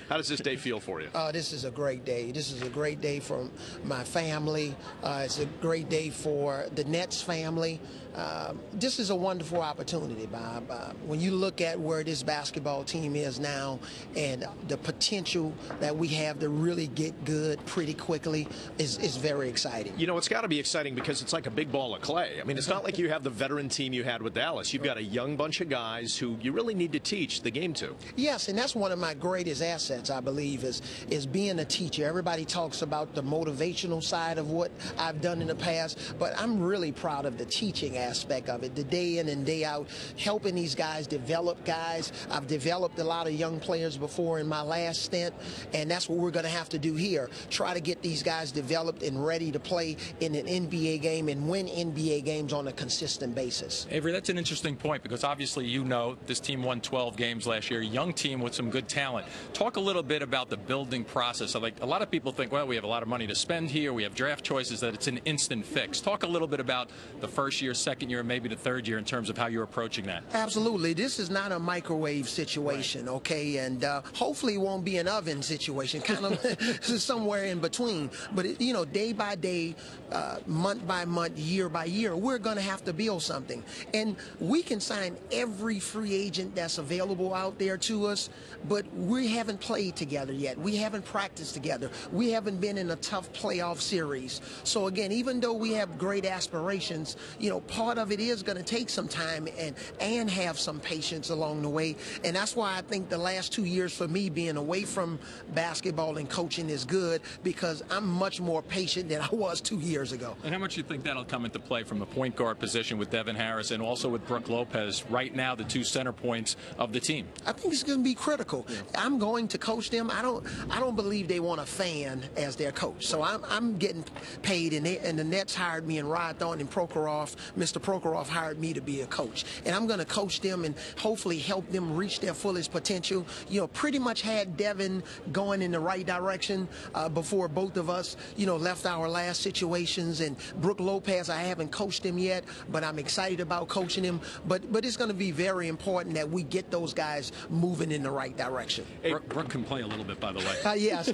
How does this day feel for you? This is a great day. This is a great day for my family. It's a great day for the Nets family. This is a wonderful opportunity, Bob. When you look at where this basketball team is now and the potential that we have to really get good pretty quickly is very exciting. You know, it's got to be exciting because it's like a big ball of clay. I mean, it's not like you have the veteran team you had with Dallas. You've got a young bunch of guys who you really need to teach the game to. Yes, and that's one of my greatest assets, I believe, is being a teacher. Everybody talks about the motivational side of what I've done in the past, but I'm really proud of the teaching aspect of it, the day in and day out, helping these guys develop guys. I've developed a lot of young players before in my last stint, and that's what we're going to have to do here. Try to get these guys developed and ready to play in an NBA game and win NBA games on a consistent basis. Avery, that's an interesting point because obviously you know this team won 12 games last year, young team with some good talent. Talk a little bit about the building process. Like a lot of people think, well, we have a lot of money to spend here, we have draft choices, that it's an instant fix. Talk a little bit about the first year, second year, and maybe the third year in terms of how you're approaching that. Absolutely. This is not a microwave situation, right? Okay, and hopefully it won't be an oven situation, kind of somewhere in between. But, you know, day by day, month by month, year by year, we're going to have to build something. And we can sign every free agent that's available out there to us, but we haven't played together yet. We haven't practiced together. We haven't been in a tough playoff series. So again, even though we have great aspirations, you know, part of it is going to take some time and have some patience along the way. And that's why I think the last 2 years for me being away from basketball and coaching is good, because I'm much more patient than I was 2 years ago. And how much do you think that'll come into play from the point guard position with Devin Harris and also with Brook Lopez, right now the two center points of the team? I think it's going to be critical. Yeah. I'm going to coach them. I don't believe they want a fan as their coach. So I'm getting paid, and the Nets hired me, and Rod Thornton and Prokhorov, Mr. Prokhorov hired me to be a coach. And I'm going to coach them and hopefully help them reach their fullest potential. You know, pretty much had Devin going in the right direction before both of us, you know, left our last situations. And Brook Lopez, I haven't coached him yet, but I'm excited about coaching him. But it's going to be very important that we get those guys moving in the right direction. Hey, Brook can play a little bit, by the way. Yes,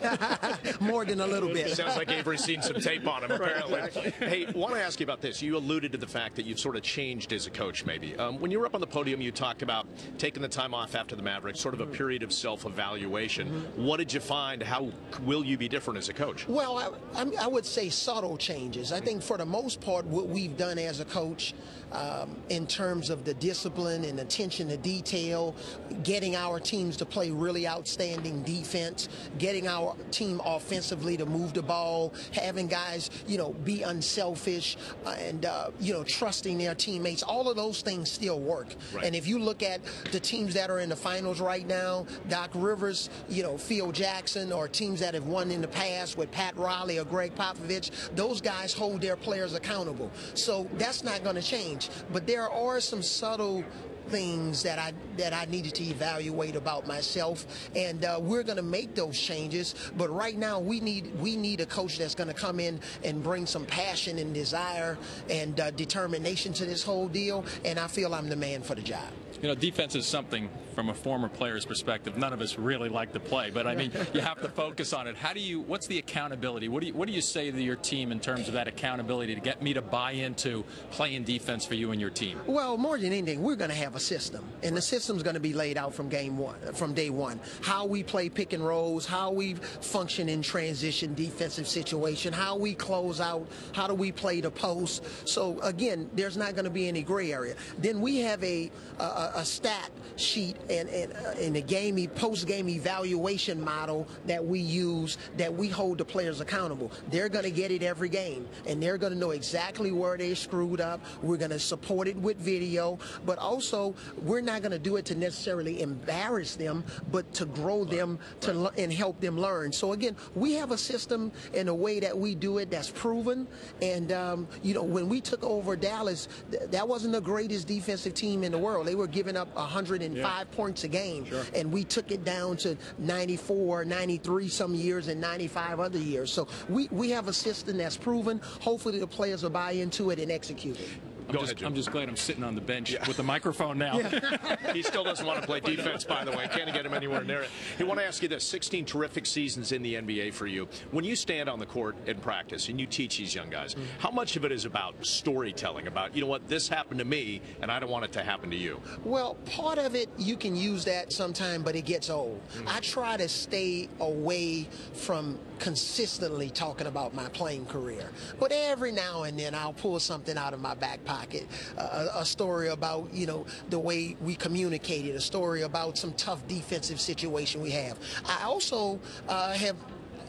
more than a little bit. Sounds like Avery's seen some tape on him, apparently. Right, exactly. Hey, want to ask you about this. You alluded to the fact that you've sort of changed as a coach, maybe. When you were up on the podium, you talked about taking the time off after the Mavericks, sort of a period of self-evaluation. What did you find? How will you be different as a coach? Well, I would say subtle changes. I think for the most part, what we've done as a coach in terms of the discipline and attention to detail, getting our teams to play really outstanding defense, getting our team offensively to move the ball, having guys, you know, be unselfish and, you know, trusting their teammates. All of those things still work. Right. And if you look at the teams that are in the finals right now, Doc Rivers, you know, Phil Jackson, or teams that have won in the past with Pat Riley or Greg Popovich, those guys hold their players accountable. So that's not going to change. But there are some subtle things that I needed to evaluate about myself, and we're going to make those changes. But right now we need a coach that's going to come in and bring some passion and desire and determination to this whole deal, and I feel I'm the man for the job. You know, defense is something from a former player's perspective none of us really like to play, but I mean, you have to focus on it. What's the accountability? What do you say to your team in terms of that accountability to get me to buy into playing defense for you and your team? Well, more than anything, we're going to have a system, and the system's going to be laid out from day one. How we play pick and rolls, how we function in transition defensive situation, how we close out, how do we play the post. So again, there's not going to be any gray area. Then we have a stat sheet and a post-game evaluation model that we use, that we hold the players accountable. They're going to get it every game, and they're going to know exactly where they screwed up. We're going to support it with video, but also we're not going to do it to necessarily embarrass them, but to grow them and help them learn. So again, we have a system and a way that we do it that's proven. And you know, when we took over Dallas, that wasn't the greatest defensive team in the world. They were giving up 105 points a game, and we took it down to 94, 93 some years, and 95 other years. So we have a system that's proven. Hopefully the players will buy into it and execute it. I'm just glad I'm sitting on the bench with the microphone now. He still doesn't want to play defense, by the way. Can't get him anywhere near it. He want to ask you this: 16 terrific seasons in the NBA for you. When you stand on the court in practice and you teach these young guys, how much of it is about storytelling? About, you know what, this happened to me, and I don't want it to happen to you? Well, part of it, you can use that sometime, but it gets old. I try to stay away from consistently talking about my playing career, but every now and then I'll pull something out of my back pocket, a story about, you know, the way we communicated, a story about some tough defensive situation we have. I also have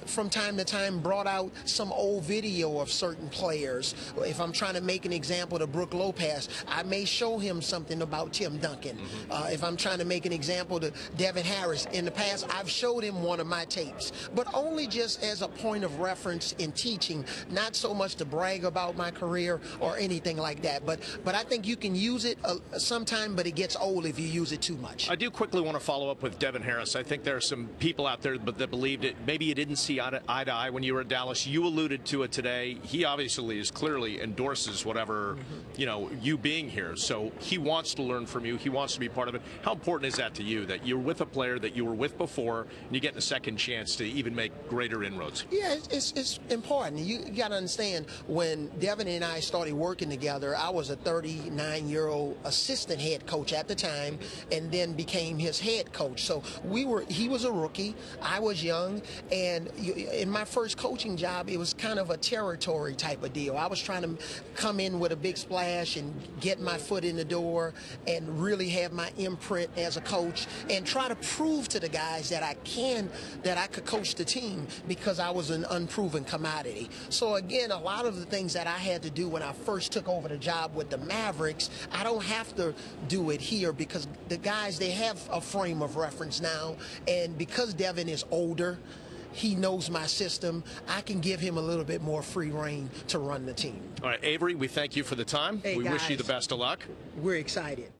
from time to time brought out some old video of certain players. If I'm trying to make an example to Brook Lopez, I may show him something about Tim Duncan. If I'm trying to make an example to Devin Harris, in the past I've showed him one of my tapes, but only just as a point of reference in teaching, not so much to brag about my career or anything like that. But I think you can use it sometime, but it gets old if you use it too much. I do quickly want to follow up with Devin Harris. I think there are some people out there that believed it. Maybe you didn't see eye to eye when you were at Dallas. You alluded to it today. He obviously is clearly endorses whatever, you know, you being here. So he wants to learn from you. He wants to be part of it. How important is that to you, that you're with a player that you were with before and you get a second chance to even make greater inroads? Yeah, it's important. You got to understand, when Devin and I started working together, I was a 39-year-old assistant head coach at the time, and then became his head coach. So he was a rookie, I was young, and in my first coaching job, it was kind of a territory type of deal. I was trying to come in with a big splash and get my foot in the door and really have my imprint as a coach and try to prove to the guys that I could coach the team, because I was an unproven commodity. So again, a lot of the things that I had to do when I first took over the job with the Mavericks, I don't have to do it here, because the guys, they have a frame of reference now, and because Devin is older, he knows my system, I can give him a little bit more free reign to run the team. All right, Avery, we thank you for the time. Hey, we guys, wish you the best of luck. We're excited.